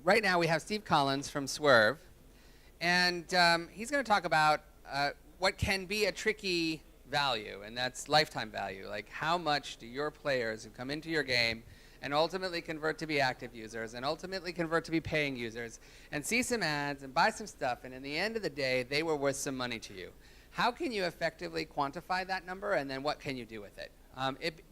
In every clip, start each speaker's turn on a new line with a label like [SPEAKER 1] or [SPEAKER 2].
[SPEAKER 1] right now we have Steve Collins from Swerve, and he's going to talk about what can be a tricky value, and that's lifetime value. Like, how much do your players who come into your game and ultimately convert to be active users and ultimately convert to be paying users and see some ads and buy some stuff, and in the end of the day, they were worth some money to you? How can you effectively quantify that number, and then what can you do with it?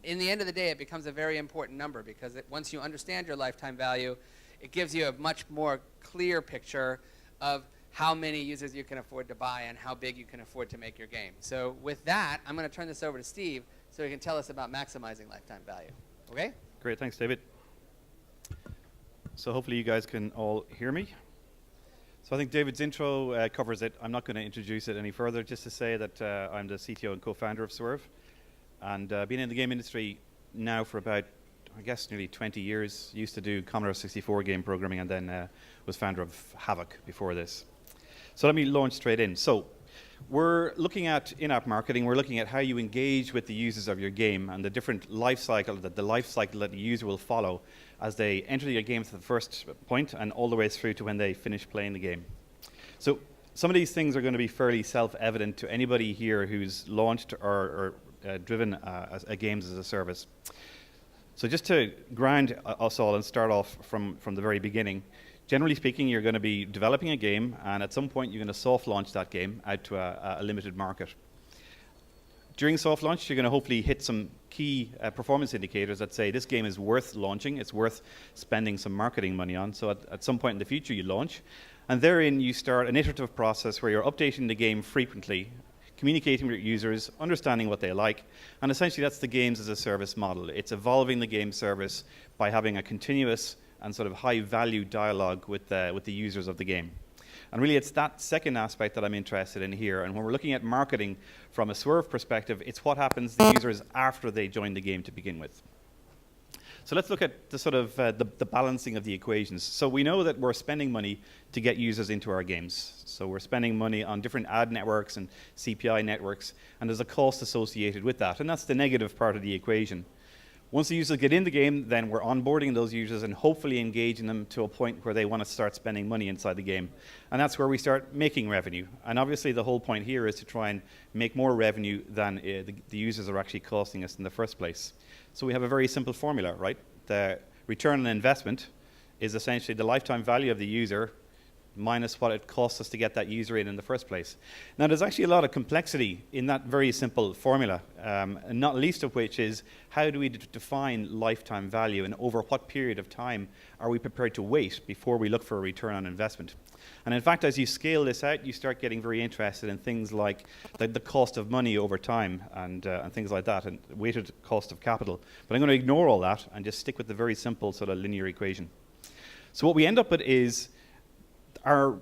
[SPEAKER 1] In the end of the day, it becomes a very important number because once you understand your lifetime value, it gives you a much more clear picture of how many users you can afford to buy and how big you can afford to make your game. So with that, I'm going to turn this over to Steve so he can tell us about maximizing lifetime value. Okay?
[SPEAKER 2] Great, thanks, David. So hopefully you guys can all hear me. So I think David's intro covers it. I'm not going to introduce it any further, just to say that I'm the CTO and co-founder of Swerve. And been in the game industry now for about, I guess, nearly 20 years. Used to do Commodore 64 game programming, and then was founder of Havoc before this. So let me launch straight in. So we're looking at in-app marketing. We're looking at how you engage with the users of your game and the different life cycle, that the user will follow as they enter your game at the first point and all the way through to when they finish playing the game. So some of these things are going to be fairly self-evident to anybody here who's launched or driven a games as a service. So just to ground us all and start off from the very beginning, generally speaking, you're going to be developing a game, and at some point you're going to soft launch that game out to a limited market. During soft launch, you're going to hopefully hit some key performance indicators that say this game is worth launching, it's worth spending some marketing money on. So at some point in the future you launch, and therein you start an iterative process where you're updating the game frequently, communicating with users, understanding what they like, and essentially that's the games as a service model. It's evolving the game service by having a continuous and sort of high-value dialogue with the users of the game. And really it's that second aspect that I'm interested in here, and when we're looking at marketing from a Swerve perspective, it's what happens to the users after they join the game to begin with. So let's look at the sort of the balancing of the equations. So we know that we're spending money to get users into our games. So we're spending money on different ad networks and CPI networks, and there's a cost associated with that, and that's the negative part of the equation. Once the users get in the game, then we're onboarding those users and hopefully engaging them to a point where they want to start spending money inside the game. And that's where we start making revenue. And obviously the whole point here is to try and make more revenue than the users are actually costing us in the first place. So we have a very simple formula, right? The return on investment is essentially the lifetime value of the user minus what it costs us to get that user in the first place. Now, there's actually a lot of complexity in that very simple formula, and not least of which is how do we define lifetime value, and over what period of time are we prepared to wait before we look for a return on investment. And in fact, as you scale this out, you start getting very interested in things like the cost of money over time and things like that, and weighted cost of capital. But I'm going to ignore all that and just stick with the very simple sort of linear equation. So what we end up with is our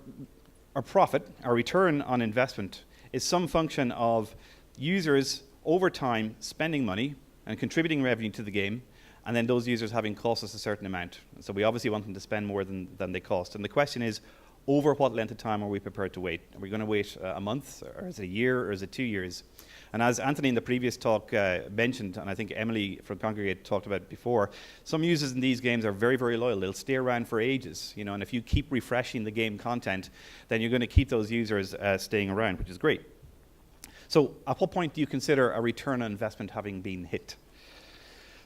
[SPEAKER 2] profit, our return on investment, is some function of users over time spending money and contributing revenue to the game, and then those users having cost us a certain amount. So we obviously want them to spend more than they cost. And the question is, over what length of time are we prepared to wait? Are we going to wait a month, or is it a year, or is it 2 years? And as Anthony in the previous talk mentioned, and I think Emily from Congregate talked about it before, some users in these games are very, very loyal. They'll stay around for ages, you know, and if you keep refreshing the game content, then you're going to keep those users staying around, which is great. So at what point do you consider a return on investment having been hit?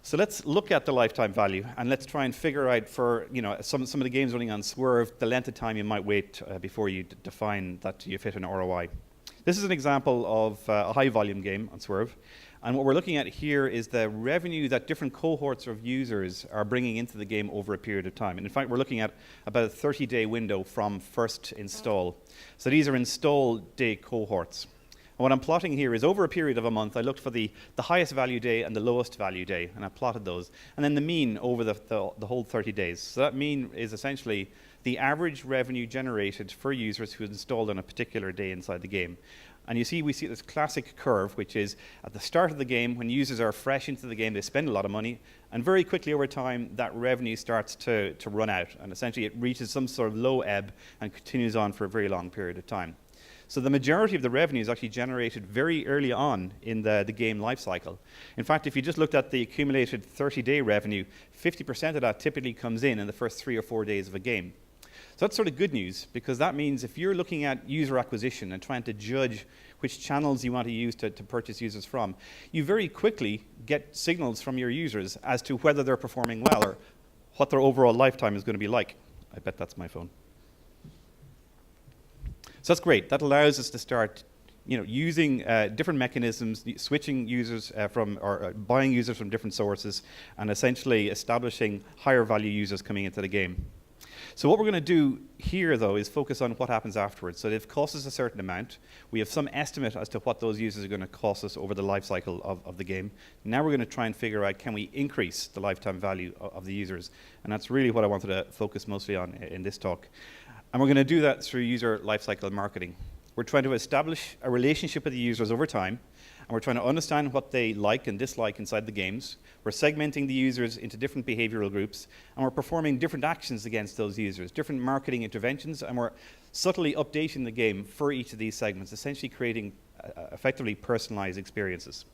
[SPEAKER 2] So let's look at the lifetime value, and let's try and figure out for some of the games running on Swerve, the length of time you might wait before you define that you've hit an ROI. This is an example of a high-volume game on Swerve, and what we're looking at here is the revenue that different cohorts of users are bringing into the game over a period of time. And in fact, we're looking at about a 30-day window from first install. So these are install day cohorts. And what I'm plotting here is over a period of a month, I looked for the highest value day and the lowest value day, and I plotted those. And then the mean over the whole 30 days. So that mean is essentially the average revenue generated for users who installed on a particular day inside the game. And you see, we see this classic curve, which is at the start of the game, when users are fresh into the game, they spend a lot of money, and very quickly over time, that revenue starts to run out, and essentially it reaches some sort of low ebb and continues on for a very long period of time. So the majority of the revenue is actually generated very early on in the game life cycle. In fact, if you just looked at the accumulated 30-day revenue, 50% of that typically comes in the first 3 or 4 days of a game. So that's sort of good news, because that means if you're looking at user acquisition and trying to judge which channels you want to use to purchase users from, you very quickly get signals from your users as to whether they're performing well or what their overall lifetime is going to be like. I bet that's my phone. So that's great. That allows us to start using different mechanisms, switching users or buying users from different sources, and essentially establishing higher value users coming into the game. So what we're going to do here, though, is focus on what happens afterwards. So they've cost us a certain amount. We have some estimate as to what those users are going to cost us over the life cycle of the game. Now we're going to try and figure out, can we increase the lifetime value of the users? And that's really what I wanted to focus mostly on in this talk. And we're going to do that through user lifecycle marketing. We're trying to establish a relationship with the users over time, and we're trying to understand what they like and dislike inside the games. We're segmenting the users into different behavioral groups, and we're performing different actions against those users, different marketing interventions, and we're subtly updating the game for each of these segments, essentially creating effectively personalized experiences.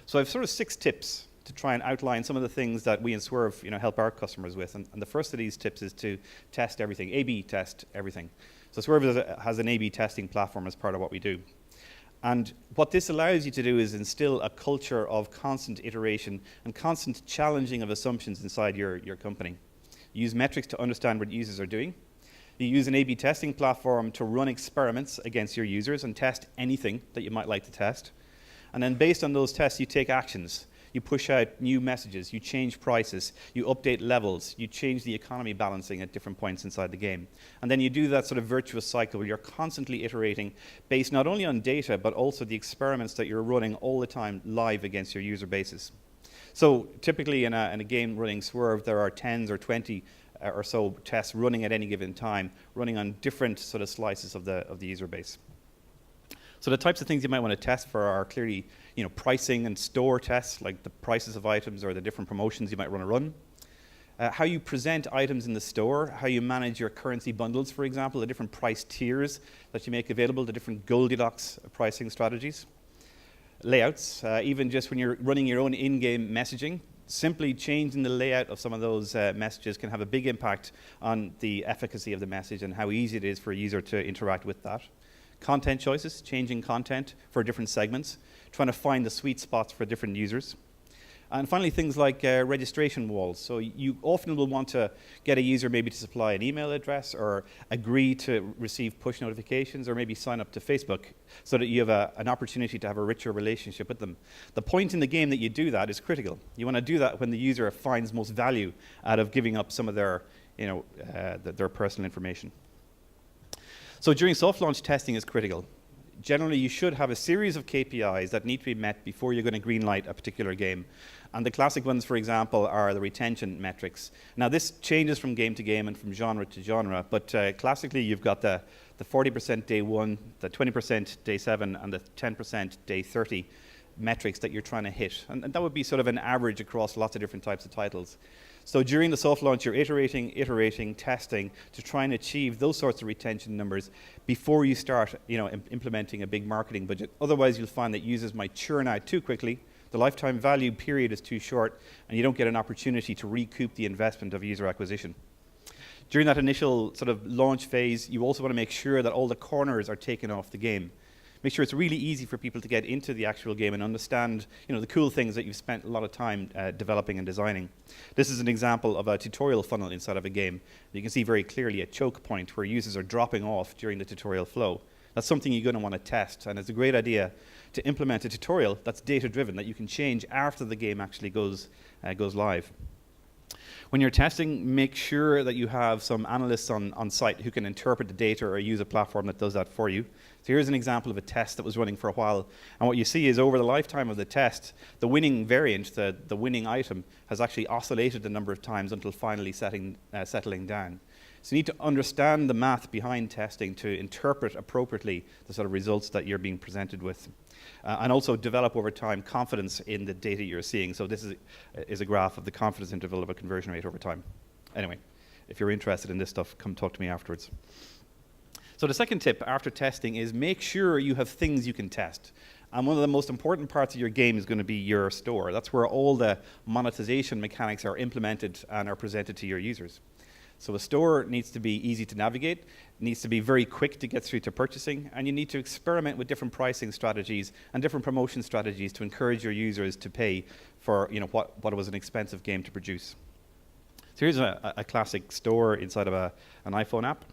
[SPEAKER 2] So I have sort of 6 tips to try and outline some of the things that we in Swerve help our customers with. And the first of these tips is to test everything, A/B test everything. So Swerve has an A/B testing platform as part of what we do. And what this allows you to do is instill a culture of constant iteration and constant challenging of assumptions inside your company. You use metrics to understand what users are doing. You use an A/B testing platform to run experiments against your users and test anything that you might like to test. And then based on those tests, you take actions. You push out new messages, you change prices, you update levels, you change the economy balancing at different points inside the game. And then you do that sort of virtuous cycle where you're constantly iterating based not only on data, but also the experiments that you're running all the time live against your user bases. So typically in a game running Swerve, there are 10s or 20 or so tests running at any given time, running on different sort of slices of the user base. So the types of things you might want to test for are clearly, pricing and store tests, like the prices of items or the different promotions you might want to run. How you present items in the store, how you manage your currency bundles, for example, the different price tiers that you make available, the different Goldilocks pricing strategies. Layouts, even just when you're running your own in-game messaging, simply changing the layout of some of those messages can have a big impact on the efficacy of the message and how easy it is for a user to interact with that. Content choices, changing content for different segments, trying to find the sweet spots for different users. And finally, things like registration walls. So you often will want to get a user maybe to supply an email address or agree to receive push notifications or maybe sign up to Facebook so that you have an opportunity to have a richer relationship with them. The point in the game that you do that is critical. You want to do that when the user finds most value out of giving up some of their, their personal information. So during soft launch, testing is critical. Generally, you should have a series of KPIs that need to be met before you're going to greenlight a particular game. And the classic ones, for example, are the retention metrics. Now, this changes from game to game and from genre to genre, but classically, you've got the 40% day 1, the 20% day 7, and the 10% day 30 metrics that you're trying to hit. And that would be sort of an average across lots of different types of titles. So during the soft launch, you're iterating, testing to try and achieve those sorts of retention numbers before you start, implementing a big marketing budget. Otherwise, you'll find that users might churn out too quickly. The lifetime value period is too short, and you don't get an opportunity to recoup the investment of user acquisition. During that initial sort of launch phase, you also want to make sure that all the corners are taken off the game. Make sure it's really easy for people to get into the actual game and understand, the cool things that you've spent a lot of time developing and designing. This is an example of a tutorial funnel inside of a game. You can see very clearly a choke point where users are dropping off during the tutorial flow. That's something you're going to want to test, and it's a great idea to implement a tutorial that's data-driven, that you can change after the game actually goes live. When you're testing, make sure that you have some analysts on site who can interpret the data or use a platform that does that for you. So here's an example of a test that was running for a while. And what you see is over the lifetime of the test, the winning variant, the winning item, has actually oscillated a number of times until finally settling down. So you need to understand the math behind testing to interpret appropriately the sort of results that you're being presented with. And also develop over time confidence in the data you're seeing. So this is a graph of the confidence interval of a conversion rate over time. Anyway, if you're interested in this stuff, come talk to me afterwards. So the second tip after testing is make sure you have things you can test. And one of the most important parts of your game is going to be your store. That's where all the monetization mechanics are implemented and are presented to your users. So a store needs to be easy to navigate, needs to be very quick to get through to purchasing, and you need to experiment with different pricing strategies and different promotion strategies to encourage your users to pay for what was an expensive game to produce. So here's a classic store inside of an iPhone app.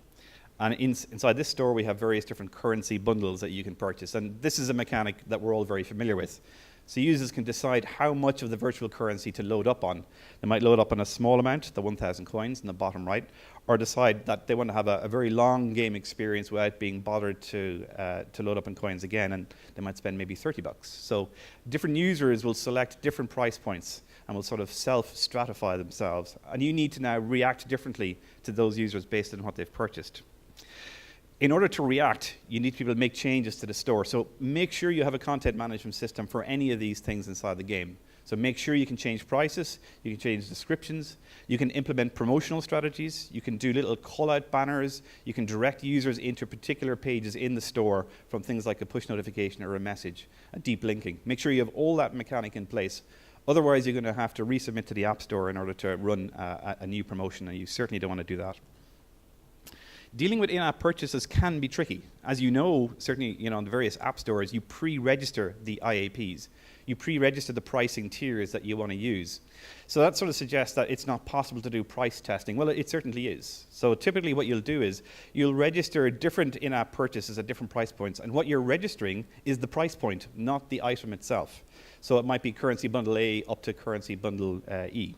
[SPEAKER 2] And inside this store, we have various different currency bundles that you can purchase. And this is a mechanic that we're all very familiar with. So users can decide how much of the virtual currency to load up on. They might load up on a small amount, the 1,000 coins in the bottom right, or decide that they want to have a very long game experience without being bothered to load up on coins again, and they might spend maybe $30. So different users will select different price points and will sort of self-stratify themselves. And you need to now react differently to those users based on what they've purchased. In order to react, you need to be able to make changes to the store. So make sure you have a content management system for any of these things inside the game. So make sure you can change prices, you can change descriptions, you can implement promotional strategies, you can do little call-out banners, you can direct users into particular pages in the store from things like a push notification or a message, a deep linking. Make sure you have all that mechanic in place. Otherwise, you're going to have to resubmit to the App Store in order to run a new promotion, and you certainly don't want to do that. Dealing with in-app purchases can be tricky. As you know, certainly on the various app stores, you pre-register the IAPs. You pre-register the pricing tiers that you want to use. So that sort of suggests that it's not possible to do price testing. Well, it certainly is. So typically what you'll do is you'll register different in-app purchases at different price points, and what you're registering is the price point, not the item itself. So it might be currency bundle A up to currency bundle E.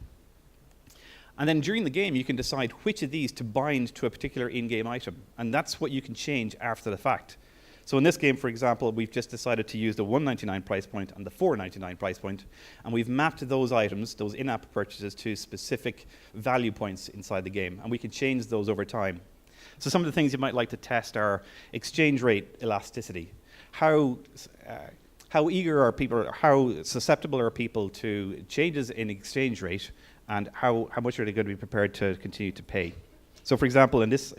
[SPEAKER 2] And then during the game, you can decide which of these to bind to a particular in-game item. And that's what you can change after the fact. So in this game, for example, we've just decided to use the $1.99 price point and the $4.99 price point, and we've mapped those items, those in-app purchases, to specific value points inside the game, and we can change those over time. So some of the things you might like to test are exchange rate elasticity. How eager are people, or how susceptible are people to changes in exchange rate, and how much are they going to be prepared to continue to pay? So for example, in this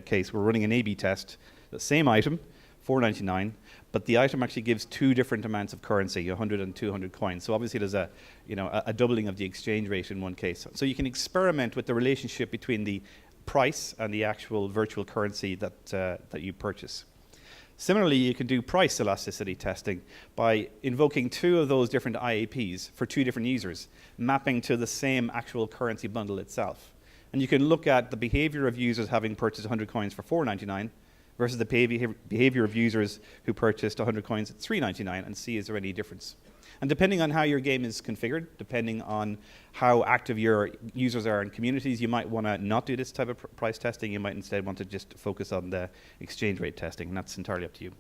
[SPEAKER 2] case, we're running an A/B test, the same item, $4.99, but the item actually gives two different amounts of currency, 100 and 200 coins. So obviously there's a doubling of the exchange rate in one case. So you can experiment with the relationship between the price and the actual virtual currency that you purchase. Similarly, you can do price elasticity testing by invoking two of those different IAPs for two different users, mapping to the same actual currency bundle itself. And you can look at the behavior of users having purchased 100 coins for $4.99 versus the behavior of users who purchased 100 coins at $3.99 and see is there any difference. And depending on how your game is configured, depending on how active your users are in communities, you might want to not do this type of price testing. You might instead want to just focus on the exchange rate testing, and that's entirely up to you.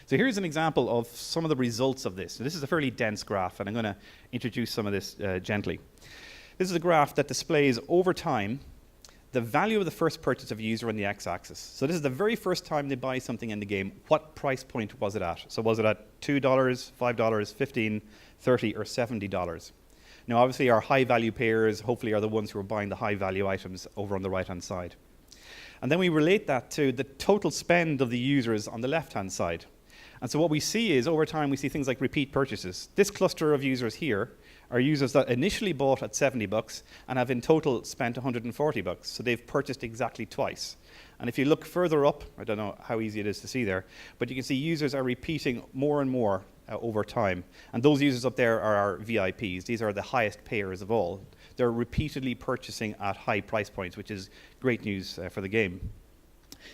[SPEAKER 2] So here's an example of some of the results of this. So this is a fairly dense graph, and I'm going to introduce some of this gently. This is a graph that displays over time the value of the first purchase of a user on the x-axis. So this is the very first time they buy something in the game. What price point was it at? So was it at $2, $5, $15, $30, or $70? Now obviously our high value payers hopefully are the ones who are buying the high value items over on the right hand side. And then we relate that to the total spend of the users on the left hand side. And so what we see is over time we see things like repeat purchases. This cluster of users here are users that initially bought at $70 and have in total spent $140. So they've purchased exactly twice. And if you look further up, I don't know how easy it is to see there, but you can see users are repeating more and more over time. And those users up there are our VIPs. These are the highest payers of all. They're repeatedly purchasing at high price points, which is great news for the game.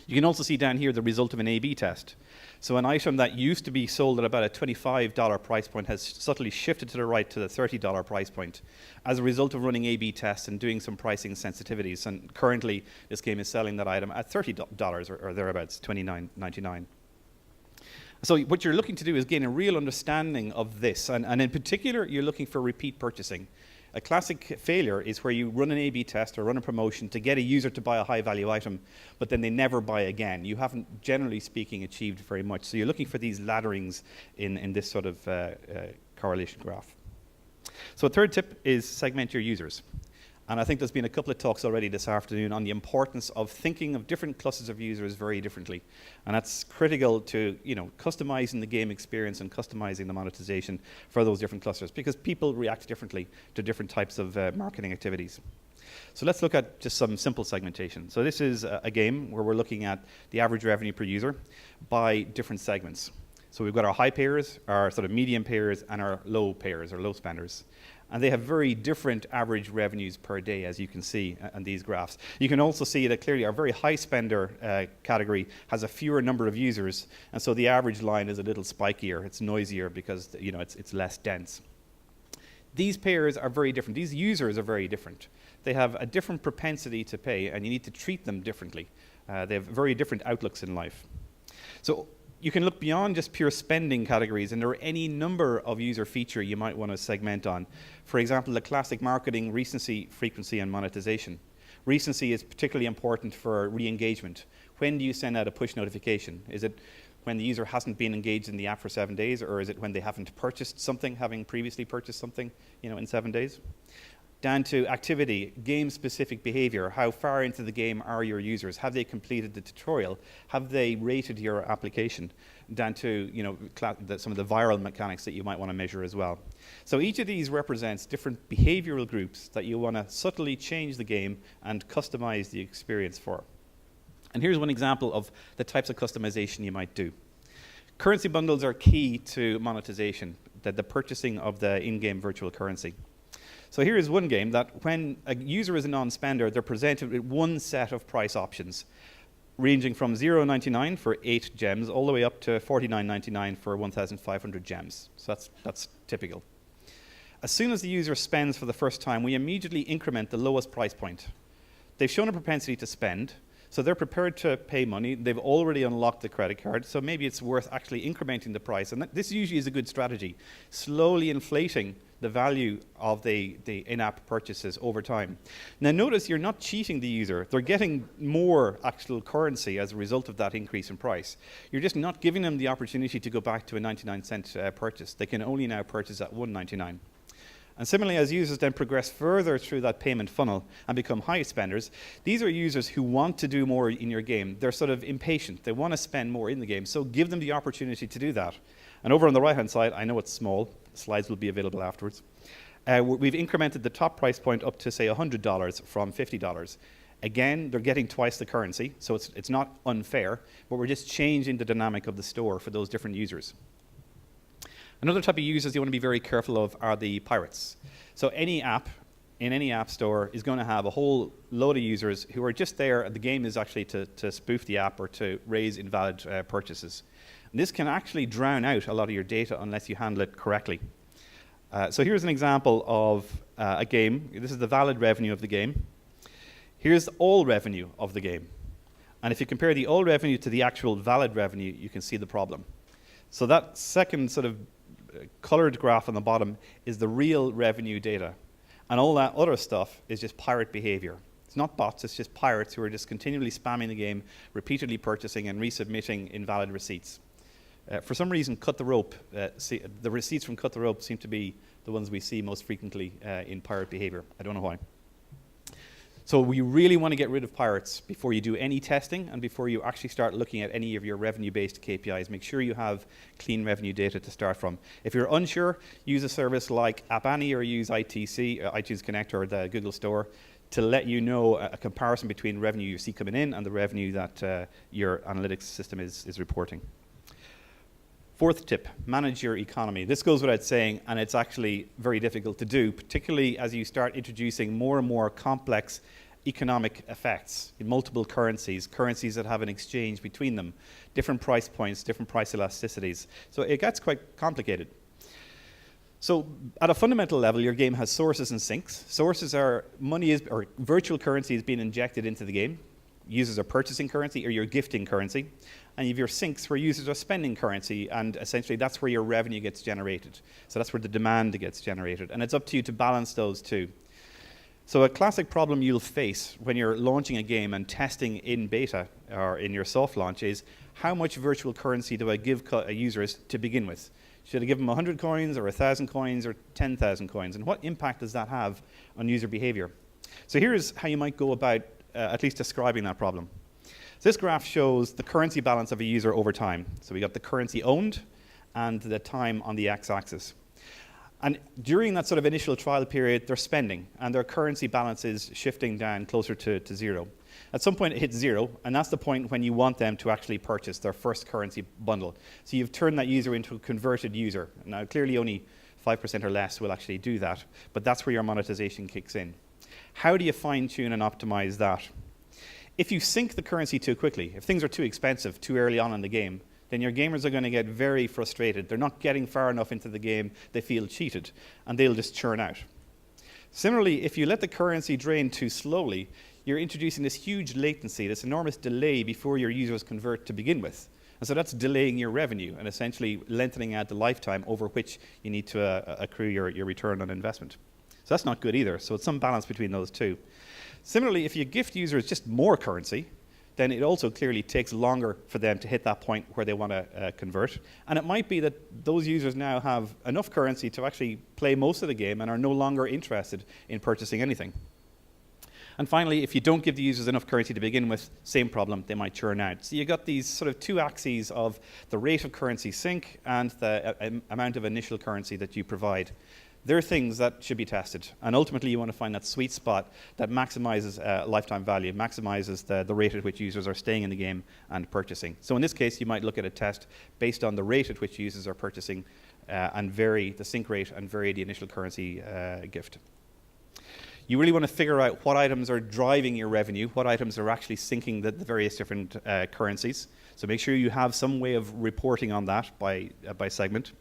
[SPEAKER 2] You can also see down here the result of an A/B test. So an item that used to be sold at about a $25 price point has subtly shifted to the right to the $30 price point as a result of running A/B tests and doing some pricing sensitivities. And currently, this game is selling that item at $30 or thereabouts, $29.99. So what you're looking to do is gain a real understanding of this. And in particular, you're looking for repeat purchasing. A classic failure is where you run an A/B test or run a promotion to get a user to buy a high-value item, but then they never buy again. You haven't, generally speaking, achieved very much. So you're looking for these ladderings in this sort of correlation graph. So a third tip is segment your users. And I think there's been a couple of talks already this afternoon on the importance of thinking of different clusters of users very differently. And that's critical to customizing the game experience and customizing the monetization for those different clusters, because people react differently to different types of marketing activities. So let's look at just some simple segmentation. So this is a game where we're looking at the average revenue per user by different segments. So we've got our high payers, our sort of medium payers, and our low payers, or low spenders. And they have very different average revenues per day, as you can see on these graphs. You can also see that clearly our very high spender category has a fewer number of users, and so the average line is a little spikier. It's noisier because it's less dense. These payers are very different. These users are very different. They have a different propensity to pay, and you need to treat them differently. They have very different outlooks in life. So you can look beyond just pure spending categories, and there are any number of user feature you might want to segment on. For example, the classic marketing: recency, frequency, and monetization. Recency is particularly important for re-engagement. When do you send out a push notification? Is it when the user hasn't been engaged in the app for 7 days, or is it when they haven't purchased something, having previously purchased something, in 7 days? Down to activity, game-specific behavior. How far into the game are your users? Have they completed the tutorial? Have they rated your application? Down to some of the viral mechanics that you might want to measure as well. So each of these represents different behavioral groups that you want to subtly change the game and customize the experience for. And here's one example of the types of customization you might do. Currency bundles are key to monetization, the purchasing of the in-game virtual currency. So here is one game that when a user is a non-spender, they're presented with one set of price options, ranging from $0.99 for 8 gems all the way up to $49.99 for 1,500 gems. So that's typical. As soon as the user spends for the first time, we immediately increment the lowest price point. They've shown a propensity to spend, so they're prepared to pay money. They've already unlocked the credit card, so maybe it's worth actually incrementing the price. And this usually is a good strategy, slowly inflating the value of the in-app purchases over time. Now notice you're not cheating the user. They're getting more actual currency as a result of that increase in price. You're just not giving them the opportunity to go back to a 99-cent purchase. They can only now purchase at $1.99. And similarly, as users then progress further through that payment funnel and become high spenders, these are users who want to do more in your game. They're sort of impatient. They want to spend more in the game, so give them the opportunity to do that. And over on the right-hand side, I know it's small. Slides will be available afterwards. We've incremented the top price point up to, say, $100 from $50. Again, they're getting twice the currency, so it's not unfair, but we're just changing the dynamic of the store for those different users. Another type of users you want to be very careful of are the pirates. So any app in any app store is going to have a whole load of users who are just there. The game is actually to spoof the app or to raise invalid purchases. And this can actually drown out a lot of your data unless you handle it correctly. So here's an example of a game. This is the valid revenue of the game. Here's all revenue of the game. And if you compare the all revenue to the actual valid revenue, you can see the problem. So that second sort of colored graph on the bottom is the real revenue data. And all that other stuff is just pirate behavior. It's not bots, it's just pirates who are just continually spamming the game, repeatedly purchasing and resubmitting invalid receipts. For some reason, Cut the Rope, the receipts from Cut the Rope seem to be the ones we see most frequently in pirate behavior. I don't know why. So we really want to get rid of pirates before you do any testing and before you actually start looking at any of your revenue-based KPIs. Make sure you have clean revenue data to start from. If you're unsure, use a service like App Annie or use ITC, iTunes Connect or the Google Store to let you know a comparison between revenue you see coming in and the revenue that your analytics system is reporting. Fourth tip, manage your economy. This goes without saying, and it's actually very difficult to do, particularly as you start introducing more and more complex economic effects in multiple currencies that have an exchange between them, different price points, different price elasticities. So it gets quite complicated. So at a fundamental level, your game has sources and sinks. Sources are or virtual currency is being injected into the game. Users are purchasing currency or you're gifting currency. And you have your sinks where users are spending currency, and essentially that's where your revenue gets generated. So that's where the demand gets generated. And it's up to you to balance those two. So a classic problem you'll face when you're launching a game and testing in beta or in your soft launch is, how much virtual currency do I give users to begin with? Should I give them 100 coins or 1,000 coins or 10,000 coins? And what impact does that have on user behavior? So here's how you might go about at least describing that problem. So this graph shows the currency balance of a user over time. So we got the currency owned and the time on the x-axis. And during that sort of initial trial period, they're spending, and their currency balance is shifting down closer to zero. At some point, it hits zero, and that's the point when you want them to actually purchase their first currency bundle. So you've turned that user into a converted user. Now, clearly only 5% or less will actually do that, but that's where your monetization kicks in. How do you fine-tune and optimize that? If you sink the currency too quickly, if things are too expensive too early on in the game, then your gamers are going to get very frustrated. They're not getting far enough into the game, they feel cheated, and they'll just churn out. Similarly, if you let the currency drain too slowly, you're introducing this huge latency, this enormous delay before your users convert to begin with. And so that's delaying your revenue and essentially lengthening out the lifetime over which you need to accrue your return on investment. So that's not good either. So it's some balance between those two. Similarly, if you gift users just more currency, then it also clearly takes longer for them to hit that point where they want to convert. And it might be that those users now have enough currency to actually play most of the game and are no longer interested in purchasing anything. And finally, if you don't give the users enough currency to begin with, same problem, they might churn out. So you've got these sort of two axes of the rate of currency sink and the amount of initial currency that you provide. They're things that should be tested. And ultimately, you want to find that sweet spot that maximizes lifetime value, maximizes the rate at which users are staying in the game and purchasing. So in this case, you might look at a test based on the rate at which users are purchasing and vary the sink rate and vary the initial currency gift. You really want to figure out what items are driving your revenue, what items are actually sinking the various different currencies. So make sure you have some way of reporting on that by segment.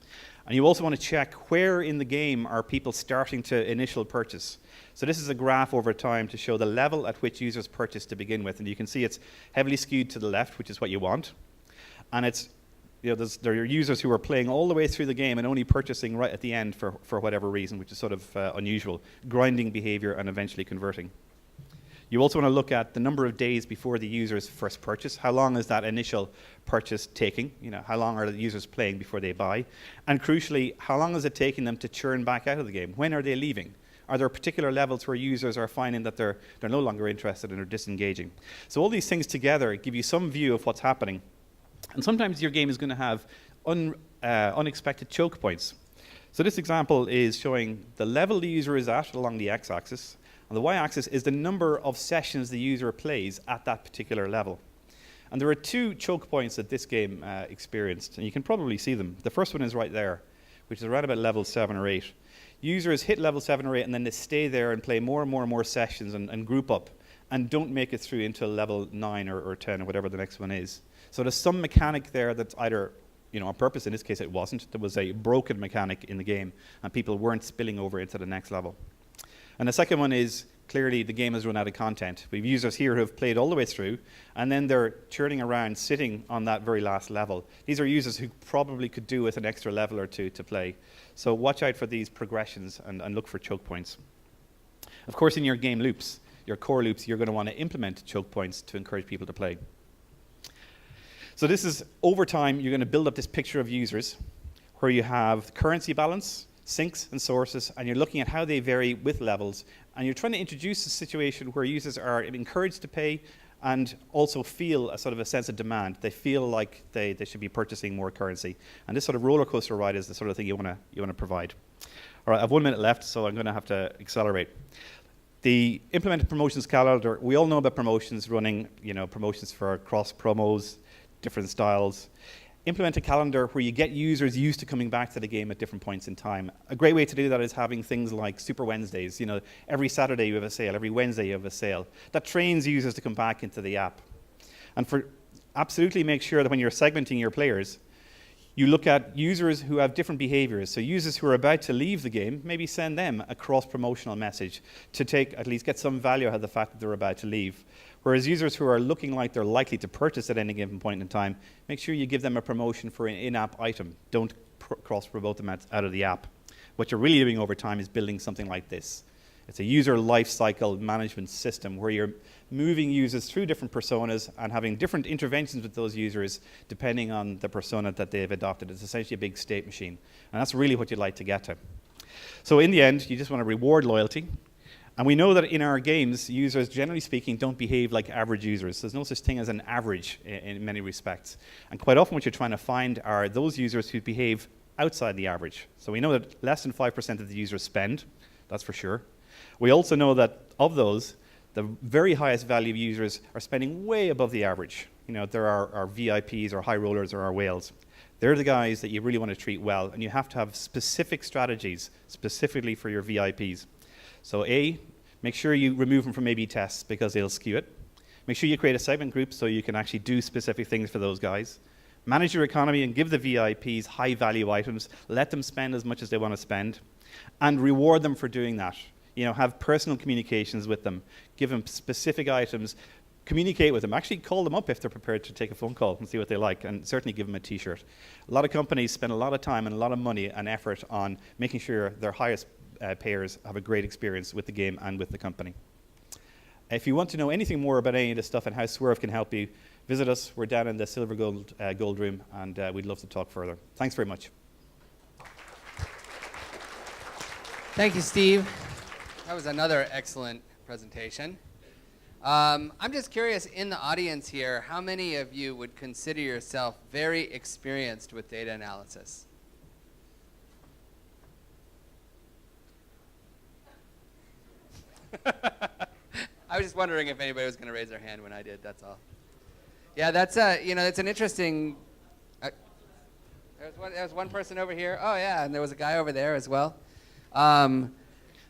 [SPEAKER 2] And you also want to check where in the game are people starting to initial purchase. So this is a graph over time to show the level at which users purchase to begin with. And you can see it's heavily skewed to the left, which is what you want. And it's, there are users who are playing all the way through the game and only purchasing right at the end for whatever reason, which is sort of unusual, grinding behavior and eventually converting. You also want to look at the number of days before the users first purchase. How long is that initial purchase taking? How long are the users playing before they buy? And crucially, how long is it taking them to churn back out of the game? When are they leaving? Are there particular levels where users are finding that they're no longer interested and are disengaging? So all these things together give you some view of what's happening. And sometimes your game is going to have unexpected choke points. So this example is showing the level the user is at along the x-axis. And the y-axis is the number of sessions the user plays at that particular level. And there are two choke points that this game experienced, and you can probably see them. The first one is right there, which is around about level 7 or 8. Users hit level 7 or 8, and then they stay there and play more and more and more sessions and group up, and don't make it through until level 9 or 10 or whatever the next one is. So there's some mechanic there that's either on purpose. In this case, it wasn't. There was a broken mechanic in the game, and people weren't spilling over into the next level. And the second one is clearly the game has run out of content. We have users here who have played all the way through, and then they're churning around, sitting on that very last level. These are users who probably could do with an extra level or two to play. So watch out for these progressions and look for choke points. Of course, in your game loops, your core loops, you're going to want to implement choke points to encourage people to play. So this is, over time, you're going to build up this picture of users where you have currency balance, sinks and sources, and you're looking at how they vary with levels, and you're trying to introduce a situation where users are encouraged to pay and also feel a sort of a sense of demand. They feel like they should be purchasing more currency. And this sort of roller coaster ride is the sort of thing you want to provide. All right, I have 1 minute left, so I'm going to have to accelerate. The implemented promotions calendar, we all know about promotions, running promotions for cross promos, different styles. Implement a calendar where you get users used to coming back to the game at different points in time. A great way to do that is having things like Super Wednesdays. Every Saturday you have a sale, every Wednesday you have a sale. That trains users to come back into the app. And absolutely make sure that when you're segmenting your players, you look at users who have different behaviors. So users who are about to leave the game, maybe send them a cross-promotional message to at least get some value out of the fact that they're about to leave. Whereas users who are looking like they're likely to purchase at any given point in time, make sure you give them a promotion for an in-app item. Don't cross-promote them out of the app. What you're really doing over time is building something like this. It's a user lifecycle management system where you're moving users through different personas and having different interventions with those users depending on the persona that they've adopted. It's essentially a big state machine. And that's really what you'd like to get to. So in the end, you just want to reward loyalty. And we know that in our games, users, generally speaking, don't behave like average users. There's no such thing as an average in many respects. And quite often what you're trying to find are those users who behave outside the average. So we know that less than 5% of the users spend, that's for sure. We also know that of those, the very highest value users are spending way above the average. You know, there are our VIPs, our high rollers, or our whales. They're the guys that you really want to treat well, and you have to have specific strategies specifically for your VIPs. So A, make sure you remove them from A/B tests because they'll skew it. Make sure you create a segment group so you can actually do specific things for those guys. Manage your economy and give the VIPs high value items. Let them spend as much as they want to spend, and reward them for doing that. You know, have personal communications with them. Give them specific items. Communicate with them. Actually call them up if they're prepared to take a phone call and see what they like, and certainly give them a t-shirt. A lot of companies spend a lot of time and a lot of money and effort on making sure their highest payers have a great experience with the game and with the company. If you want to know anything more about any of this stuff and how Swerve can help you, visit us. We're down in the Silver Gold room, and we'd love to talk further. Thanks very much.
[SPEAKER 1] Thank you, Steve. That was another excellent presentation. I'm just curious, in the audience here, how many of you would consider yourself very experienced with data analysis? I was just wondering if anybody was going to raise their hand when I did, that's all. Yeah, that's it's an interesting, there's one person over here. Oh yeah, and there was a guy over there as well.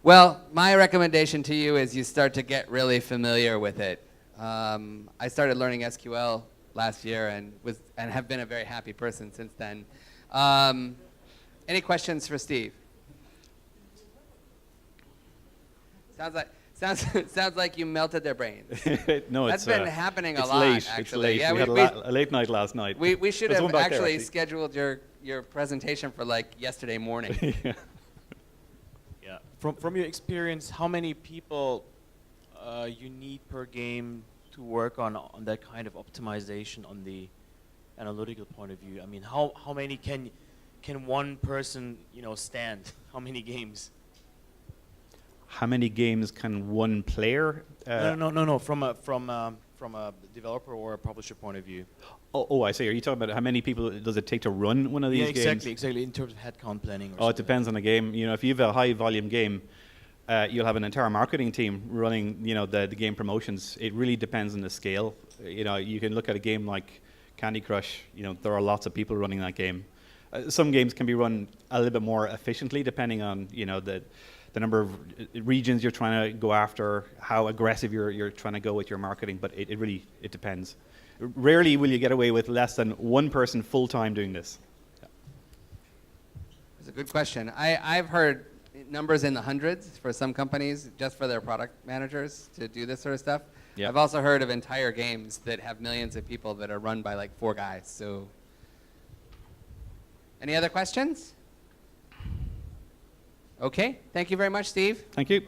[SPEAKER 1] Well, my recommendation to you is you start to get really familiar with it. I started learning SQL last year and have been a very happy person since then. Any questions for Steve? Sounds like you melted their brains.
[SPEAKER 2] No,
[SPEAKER 1] that's been happening a lot.
[SPEAKER 2] Late.
[SPEAKER 1] Actually,
[SPEAKER 2] it's late.
[SPEAKER 1] yeah,
[SPEAKER 2] we had a late night last night.
[SPEAKER 1] We should have actually
[SPEAKER 2] there,
[SPEAKER 1] scheduled your presentation for like yesterday morning.
[SPEAKER 2] Yeah.
[SPEAKER 3] Yeah. From your experience, how many people you need per game to work on that kind of optimization on the analytical point of view? I mean, how many can one person stand? How many games?
[SPEAKER 2] How many games can one player?
[SPEAKER 3] No. From a developer or a publisher point of view.
[SPEAKER 2] Oh, I see. Are you talking about how many people does it take to run one of these games?
[SPEAKER 3] Yeah, exactly. In terms of headcount planning.
[SPEAKER 2] It depends on the game. You know, if you have a high volume game, you'll have an entire marketing team running, the game promotions. It really depends on the scale. You know, you can look at a game like Candy Crush. You know, there are lots of people running that game. Some games can be run a little bit more efficiently depending on, the number of regions you're trying to go after, how aggressive you're trying to go with your marketing, but it really depends. Rarely will you get away with less than one person full-time doing this. Yeah.
[SPEAKER 1] That's a good question. I've heard numbers in the hundreds for some companies just for their product managers to do this sort of stuff. Yeah. I've also heard of entire games that have millions of people that are run by like 4 guys. So, any other questions? Okay, thank you very much, Steve.
[SPEAKER 2] Thank you.